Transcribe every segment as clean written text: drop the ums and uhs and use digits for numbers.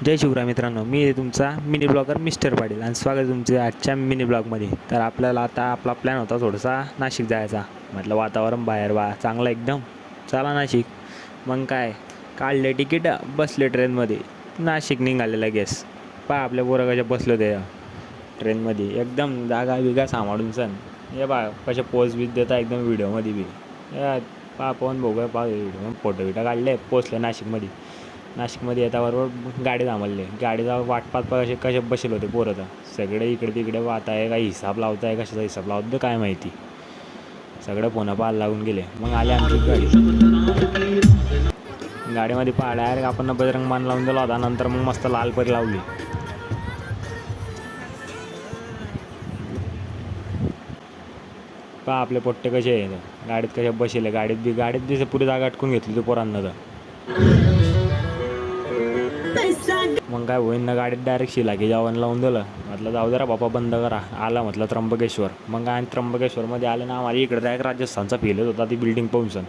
जय शिवराय मित्रांनो, मी तुमचा mini blogger mister Patil आणि स्वागत तुमचे आजच्या मिनी ब्लॉगमध्ये. तर आपल्याला आता आपला प्लॅन होता थोडासा नाशिक जायचा. म्हटलं वातावरण बाहेर चांगलं एकदम, चला नाशिक. मग काय काढले तिकीट, बसले ट्रेनमध्ये, नाशिक निघाले लगेच. आपल्या पोरं कशा बसले ते ट्रेनमध्ये, एकदम जागा बिगा सांभाळून सण. हे कशा पोज बीज देता एकदम व्हिडिओमध्ये बी. पवन भाऊ व्हिडिओ फोटो बिटो काढले, पोचले नाशिकमध्ये येताबरोबर गाडी थांबवली. गाडीचा वाट पाहत कसे बसले होते पोरं. तर सगळे इकडे तिकडे वाहत आहे, काही हिसाब लावत आहे, कशाचा हिसाब लावत काय माहिती. सगळं फोनं पाहायला लागून गेले. मग आले आमची गाडीमध्ये डायरेक्ट आपण बजरंग मान लावून दिला होता. नंतर मग मस्त लाल परी लावली. आपले पोट्टे कसे आहे गाडीत, कशा बसले गाडीत बी पुरी जागा अटकून घेतली तू पोरांना. तर मग काय होईन ना, गाडीत डायरेक्ट शिलाकी जेवण लावून दिलं. म्हटलं जाऊ जरा बापा बंद करा. आला म्हटलं त्र्यंबकेश्वर. मग काय त्र्यंबकेश्वरमध्ये आले ना, आम्हाला इकडे डायरेक्ट राजस्थानचा फील येत होता ती बिल्डिंग पाहून.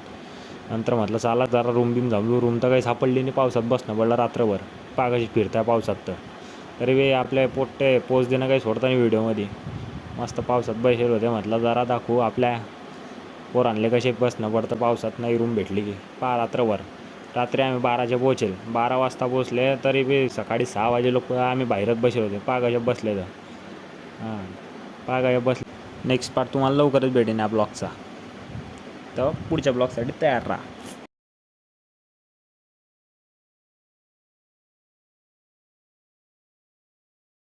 नंतर म्हटलं चला जरा रूम बिम जाऊ. रूम तर काही सापडली नाही, पावसात बसणं पडलं रात्रभर. कशी फिरताय पावसात. तर तरी बी आपले पोट्टे पोच देणं काही सोडता नाही व्हिडिओमध्ये. मस्त पावसात बसले होते. म्हटलं जरा दाखवू आपल्या पोरांले कसे बसणं पडतं पावसात. नाही रूम भेटली की रात्री आम्ही 12चे पोहोचेल. 12 वाजता पोचले, तरी बी सकाळी 6 वाजे लोक आम्ही बाहेरच बसले होते. कसे बसले. तर कसे बसले. नेक्स्ट पार्ट तुम्हाला लवकरच भेटेन या ब्लॉगचा. तर पुढच्या ब्लॉगसाठी तयार राहा.